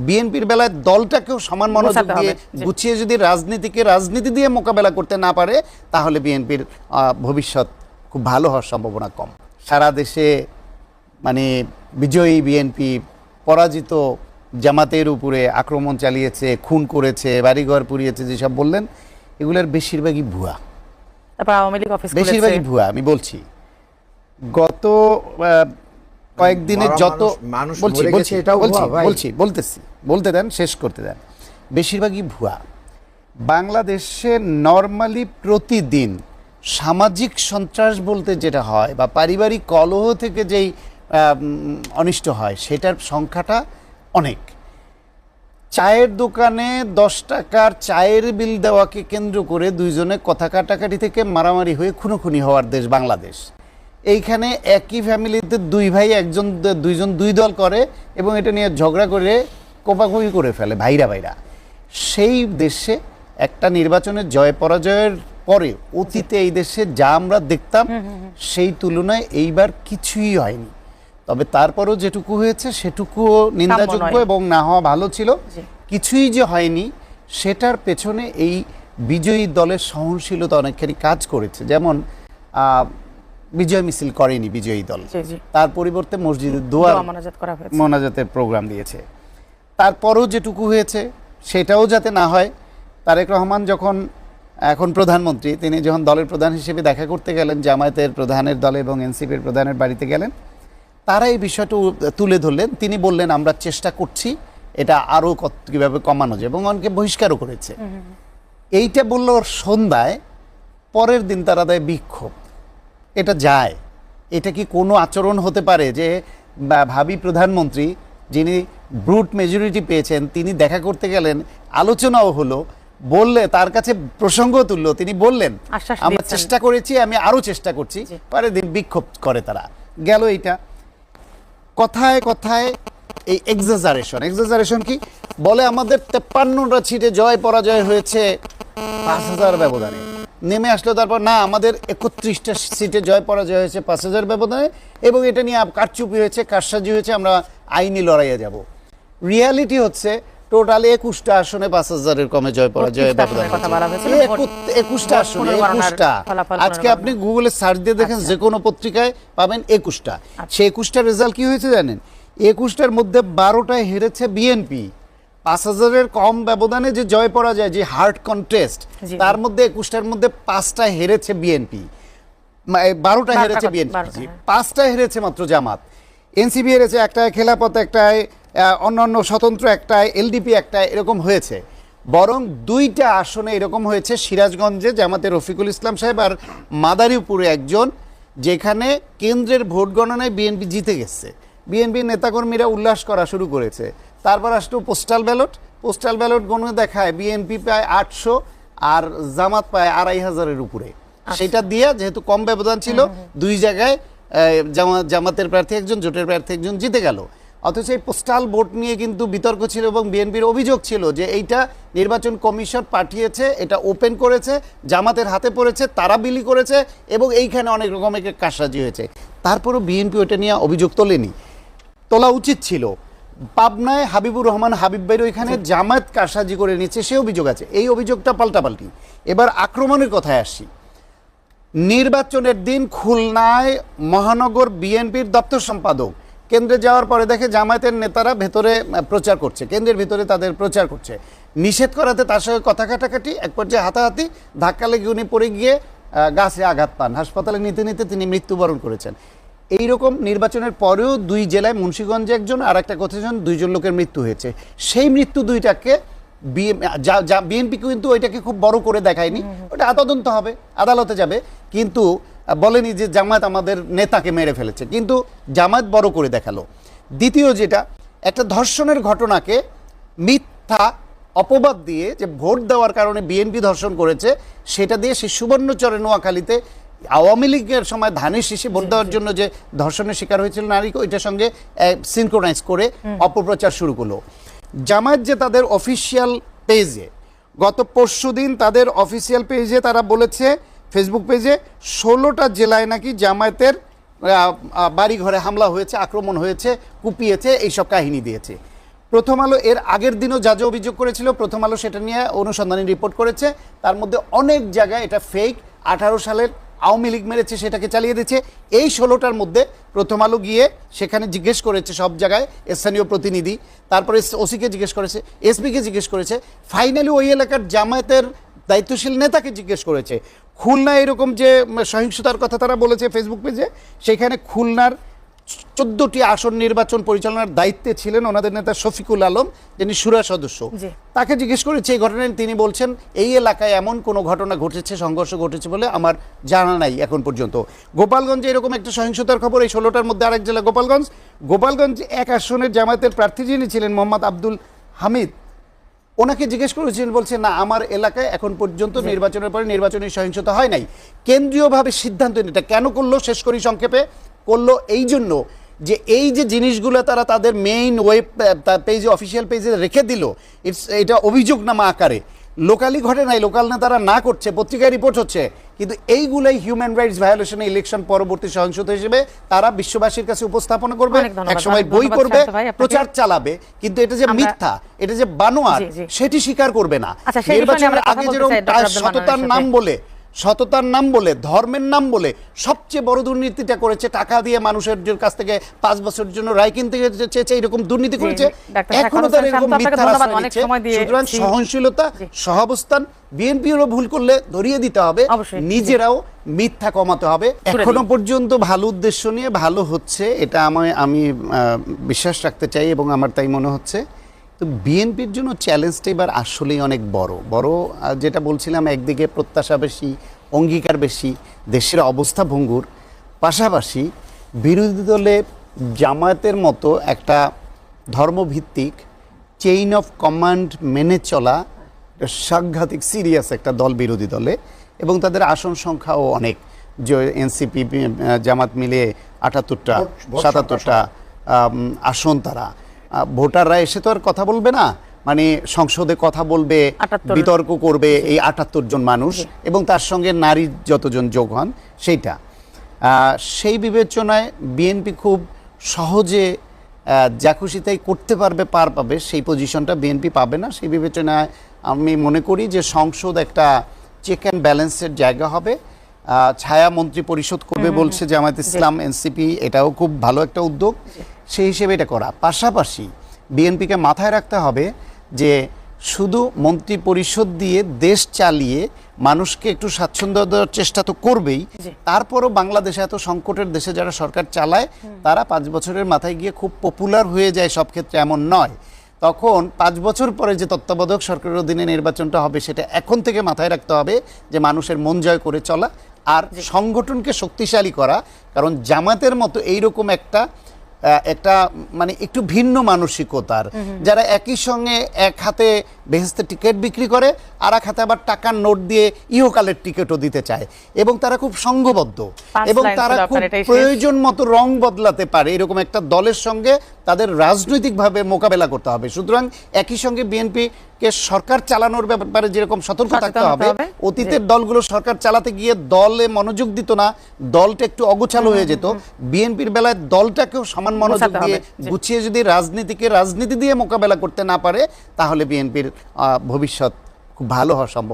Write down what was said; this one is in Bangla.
বিএনপির বেলায় দলটাকেও সমান মনোযোগ দিয়ে গুছিয়ে যদি রাজনীতি দিয়ে মোকাবেলা করতে না পারে, তাহলে বিএনপির ভবিষ্যৎ খুব ভালো হওয়ার সম্ভাবনা কম। সারা দেশে মানে বিজয়ী বিএনপি পরাজিত জামাতের উপরে আক্রমণ চালিয়েছে, খুন করেছে, বাড়িঘর পুড়িয়েছে, যেসব বললেন এগুলোর বেশিরভাগই ভুয়া। বেশিরভাগই ভুয়া। আমি বলছি গত কয়েকদিনের যত বলতে দেন, শেষ করতে দেন। বেশিরভাগই ভুয়া। বাংলাদেশে নর্মালি প্রতিদিন সামাজিক সন্ত্রাস বলতে যেটা হয় বা পারিবারিক কলহ থেকে যেই অনিষ্ট হয়, সেটার সংখ্যাটা অনেক। চায়ের দোকানে 10 টাকার চায়ের বিল দেওয়াকে কেন্দ্র করে দুইজনে কথা কাটাকাটি থেকে মারামারি হয়ে খুনোখুনি হওয়ার দেশ বাংলাদেশ। এইখানে একই ফ্যামিলিতে দুই ভাই দুইজন দুই দল করে এবং এটা নিয়ে ঝগড়া করে কোপাকুপি করে ফেলে ভাইরা। সেই দেশে একটা নির্বাচনের জয় পরাজয়ের পরে অতীতে এই দেশে যা আমরা দেখতাম সেই তুলনায় এইবার কিছুই হয়নি। তবে তারপরও যেটুকু হয়েছে সেটুকুও নিন্দাযোগ্য এবং না হওয়া ভালো ছিল। কিছুই যে হয়নি সেটার পেছনে এই বিজয়ী দলের সহনশীলতা অনেকখানি কাজ করেছে। যেমন বিজয় মিছিল করেনি বিজয়ী দল, তার পরিবর্তে মসজিদে দোয়া মোনাজাতের প্রোগ্রাম দিয়েছে। তারপরও যেটুকু হয়েছে সেটাও যাতে না হয়, তারেক রহমান যখন এখন প্রধানমন্ত্রী, তিনি যখন দলের প্রধান হিসেবে দেখা করতে গেলেন জামায়াতের প্রধানের দলে এবং এনসিপির প্রধানের বাড়িতে গেলেন, তারা এই বিষয়টা তুলে ধরলেন। তিনি বললেন আমরা চেষ্টা করছি এটা আরও কীভাবে কমানো যায়, এবং অনেকে বহিষ্কারও করেছে। এইটা বলল সন্ধ্যায়, পরের দিন তারা দেয় বিক্ষোভ। এটা যায়? এটা কি কোনো আচরণ হতে পারে যে ভাবি প্রধানমন্ত্রী যিনি ব্রুট মেজরিটি পেয়েছেন, তিনি দেখা করতে গেলেন, আলোচনাও হলো, বললে তার কাছে প্রসঙ্গ তুললো, তিনি বললেন আমরা চেষ্টা করেছি, আমি আরও চেষ্টা করছি, পরের দিন বিক্ষোভ করে তারা গেল। এইটা কথায় কথায় এই এক্সাজারেশন কি বলে, আমাদের 53টা সিটে জয় পরাজয় হয়েছে 5000 ব্যবধানে। নেমে আসলো তারপর না, আমাদের 31টা সিটে জয় পরাজয় হয়েছে 5000 ব্যবধানে, এবং এটা নিয়ে কারচুপি হয়েছে, কারসাজি হয়েছে, আমরা আইনি লড়াইয়ে যাব। রিয়ালিটি হচ্ছে টোটাল 21টা আসনে 5000-এর কমে জয় পরাজয় ব্যবধান। 21টা আসনে, 21টা। আজকে আপনি গুগলে সার্চ দিয়ে দেখেন, যে কোনো পত্রিকায় পাবেন 21টা। সেই 21টার রেজাল্ট কি হয়েছে জানেন? 21টার মধ্যে 12টায় হেরেছে বিএনপি। 5000-এর কম ব্যবধানে যে জয় পরাজয়, যে হার্ড কন্টেস্ট, তার মধ্যে 21টার মধ্যে 5টা হেরেছে বিএনপি, 12টা হেরেছে বিএনপি, 5টা হেরেছে মাত্র জামাত। এনসিপি হেরেছে একটায়, খেলাপথ একটায়, অন্যান্য স্বতন্ত্র একটায়, এলডিপি একটায়, এরকম হয়েছে। বরং 2টা আসনে এরকম হয়েছে, সিরাজগঞ্জে জামাতের রফিকুল ইসলাম সাহেব আর মাদারীপুরে একজন, যেখানে কেন্দ্রের ভোট গণনায় বিএনপি জিতে গেছে। বিএনপির নেতাকর্মীরা উল্লাস করা শুরু করেছে। তারপর আসলো পোস্টাল ব্যালট গণনা দেখায় বিএনপি পায় 800 আর জামাত পায় 2500-এর উপরে। সেটা দিয়ে যেহেতু কম ব্যবধান ছিল, 2 জায়গায় জামাতের প্রার্থী একজন, জোটের প্রার্থী একজন জিতে গেল। অথচ এই পোস্টাল ভোট নিয়ে কিন্তু বিতর্ক ছিল এবং বিএনপির অভিযোগ ছিল যে এইটা নির্বাচন কমিশন পাঠিয়েছে, এটা ওপেন করেছে, জামাতের হাতে পড়েছে, তারা বিলি করেছে, এবং এইখানে অনেক রকমের কারসাজি হয়েছে। তারপরও বিএনপি ওটা নিয়ে অভিযোগ তোলা উচিত ছিল। পাবনায় হাবিবুর রহমান হাবিব ভাইয়ের ওইখানে জামায়াত কারসাজি করে নিচ্ছে, সে অভিযোগ আছে। এই অভিযোগটা পাল্টাপাল্টি। এবার আক্রমণের কথায় আসি। নির্বাচনের দিন খুলনায় মহানগর বিএনপির দপ্তর সম্পাদক কেন্দ্রে যাওয়ার পরে দেখে জামায়াতের নেতারা ভেতরে প্রচার করছে, কেন্দ্রের ভিতরে তাদের প্রচার করছে। নিষেধ করাতে তার সঙ্গে কথা কাটাকাটি, এক পর্যায়ে হাতাহাতি, ধাক্কা লেগে উনি পড়ে গিয়ে গাছে আঘাত পান। হাসপাতালে নিতে তিনি মৃত্যুবরণ করেছেন। এইরকম নির্বাচনের পরেও 2 জেলায়, মুন্সিগঞ্জে একজন আর একটা কোথায় 2জন লোকের মৃত্যু হয়েছে। সেই মৃত্যু 2টাকে বিএনপি কিন্তু ওইটাকে খুব বড় করে দেখায়নি, ওটা তদন্ত হবে, আদালতে যাবে, কিন্তু বলেনি যে জামায়াত আমাদের নেতাকে মেরে ফেলেছে, কিন্তু জামায়াত বড় করে দেখালো। দ্বিতীয় যেটা, একটা ধর্ষণের ঘটনাকে মিথ্যা অপবাদ দিয়ে যে ভোট দেওয়ার কারণে বিএনপি ধর্ষণ করেছে, সেটা দিয়ে সেই সুবর্ণচরে নোয়াখালীতে আওয়ামী লীগের সময় ধানের শীষে ভোট দেওয়ার জন্য যে ধর্ষণের শিকার হয়েছিল নারী, ওইটার সঙ্গে সিনক্রোনাইজ করে অপপ্রচার শুরু করলো। জামায়াত যে তাদের অফিসিয়াল পেজে, গত পরশুদিন তাদের অফিসিয়াল পেজে তারা বলেছে, ফেসবুক পেজে, 16টা জেলায় নাকি জামায়াতের বাড়িঘরে হামলা হয়েছে, আক্রমণ হয়েছে, কুপিয়েছে, এইসব কাহিনী দিয়েছে। প্রথম আলো এর আগের দিনও যা যা অভিযোগ করেছিল প্রথম আলো সেটা নিয়ে অনুসন্ধানী রিপোর্ট করেছে। তার মধ্যে অনেক জায়গায় এটা ফেক, 18 সালের আওয়ামী লীগ মেরেছে সেটাকে চালিয়ে দিচ্ছে। এই 16টার মধ্যে প্রথম আলো গিয়ে সেখানে জিজ্ঞেস করেছে সব জায়গায় স্থানীয় প্রতিনিধি, তারপরে ওসিকে জিজ্ঞেস করেছে, এসপিকে জিজ্ঞেস করেছে, ফাইনালি ওই এলাকার জামায়াতের দায়িত্বশীল নেতাকে জিজ্ঞেস করেছে। খুলনা এরকম যে সহিংসতার কথা তারা বলেছে ফেসবুক পেজে, সেখানে খুলনার 14টি আসন নির্বাচন পরিচালনার দায়িত্বে ছিলেন ওনাদের নেতা শফিকুল আলম, যিনি শুরা সদস্য। তাকে জিজ্ঞেস করেছে এই ঘটনায়, তিনি বলছেন এই এলাকায় এমন কোনো ঘটনা ঘটেছে, সংঘর্ষ ঘটেছে বলে আমার জানা নাই এখন পর্যন্ত। গোপালগঞ্জে এরকম একটা সহিংসতার খবর, এই 16টার মধ্যে আরেক জেলা গোপালগঞ্জ এক আসনের জামায়াতের প্রার্থী যিনি ছিলেন মোহাম্মদ আব্দুল হামিদ, ওনাকে জিজ্ঞেস করেছিলেন, বলছে না আমার এলাকায় এখন পর্যন্ত নির্বাচনের পরে নির্বাচনী সহিংসতা হয় নাই। কেন্দ্রীয়ভাবে সিদ্ধান্ত এটা কেন করলো শেষ করি সংক্ষেপে, করলো এই জন্য যে এই যে জিনিসগুলো তারা তাদের মেইন ওয়েব পেজে, অফিসিয়াল পেজে রেখে দিল, এটা অভিযোগনামা আকারে, লোকালি ঘটে নাই, লোকাল নেতারা না করছে, পত্রিকায় রিপোর্ট হচ্ছে, কিন্তু এইগুলাই হিউম্যান রাইটস ভায়োলেশনে ইলেকশন পরবর্তী সহিংসতা হিসেবে তারা বিশ্ববাসীর কাছে উপস্থাপন করবে, একসময় বই করবে, প্রচার চালাবে, কিন্তু এটা যে মিথ্যা, এটা যে বানোয়াট সেটি স্বীকার করবে না। নির্বাচনের আগে যেরকম সততার নাম বলে ধর্মের নাম বলে সবচেয়ে বড় দুর্নীতিটা করেছে, টাকা দিয়ে মানুষের কাছ থেকে 5 বছরের জন্য রায় কিনতে চেয়েছে, এরকম দুর্নীতি করেছে, এখনো তারা এরকম মিথ্যা রাস্তা নিচ্ছে। সুতরাং সহনশীলতা, সহাবস্থান, বিএনপিরও ভুল করলে ধরিয়ে দিতে হবে, নিজেরাও মিথ্যা কমাতে হবে। এখনো পর্যন্ত ভালো উদ্দেশ্য নিয়ে ভালো হচ্ছে, এটা আমি বিশ্বাস রাখতে চাই এবং আমার তাই মনে হচ্ছে। তো বিএনপির জন্য চ্যালেঞ্জটা এবার আসলেই অনেক বড়, যেটা বলছিলাম, একদিকে প্রত্যাশা বেশি, অঙ্গীকার বেশি, দেশের অবস্থা ভঙ্গুর, পাশাপাশি বিরোধী দলে জামায়াতের মতো একটা ধর্মভিত্তিক চেইন অফ কমান্ড মেনে চলা সাংঘাতিক সিরিয়াস একটা দল বিরোধী দলে, এবং তাদের আসন সংখ্যাও অনেক, যে এনসিপি জামাত মিলে 78টা 77টা আসন, তারা ভোটাররা এসে তো আর কথা বলবে না, মানে সংসদে কথা বলবে, বিতর্ক করবে এই 78 জন মানুষ, এবং তার সঙ্গে নারী যতজন যোগ হন সেইটা, সেই বিবেচনায় বিএনপি খুব সহজে যা খুশি তাই করতে পার পাবে, সেই পজিশনটা বিএনপি পাবে না। সেই বিবেচনায় আমি মনে করি যে সংসদ একটা চেক অ্যান্ড ব্যালেন্সের জায়গা হবে। ছায়া মন্ত্রী পরিষদ করবে বলছে জামায়াত ইসলাম, এনসিপি, এটাও খুব ভালো একটা উদ্যোগ, সেই হিসেবে এটা করা। পাশাপাশি বিএনপিকে মাথায় রাখতে হবে যে শুধু মন্ত্রী পরিষদ দিয়ে দেশ চালিয়ে মানুষকে একটু স্বাচ্ছন্দ্য দেওয়ার চেষ্টা তো করবেই, তারপরও বাংলাদেশে এত সংকটের দেশে যারা সরকার চালায় তারা 5 বছরের মাথায় গিয়ে খুব পপুলার হয়ে যায়, সব ক্ষেত্রে এমন নয়। তখন 5 বছর পরে যে তত্ত্বাবধায়ক সরকারের অধীনে নির্বাচনটা হবে, সেটা এখন থেকে মাথায় রাখতে হবে যে মানুষের মন জয় করে চলা আর সংগঠনকে শক্তিশালী করা। কারণ জামাতের মতো এইরকম একটা মানে একটু ভিন্ন মানসিকতার, যারা একই সঙ্গে এক হাতে বেহেস্তে টিকিট বিক্রি করে, আর এক হাতে আবার টাকার নোট দিয়ে ইহকালের টিকিটও দিতে চায়, এবং তারা খুব সংঘবদ্ধ, এবং তারা খুব প্রয়োজন মতো রং বদলাতে পারে, এরকম একটা দলের সঙ্গে তাদের রাজনৈতিকভাবে মোকাবেলা করতে হবে। সুতরাং একই সঙ্গে বিএনপিকে সরকার চালানোর ব্যাপারে যেরকম সতর্ক থাকতে হবে, অতীতের দলগুলো সরকার চালাতে গিয়ে দলে মনোযোগ দিত না, দলটা একটু অগোছালো হয়ে যেত, বিএনপির বেলায় দলটাকেও সমান মনোযোগ দিয়ে গুছিয়ে যদি রাজনীতি দিয়ে মোকাবেলা করতে না পারে, তাহলে বিএনপির ভবিষ্যৎ খুব ভালো হওয়া সম্ভব।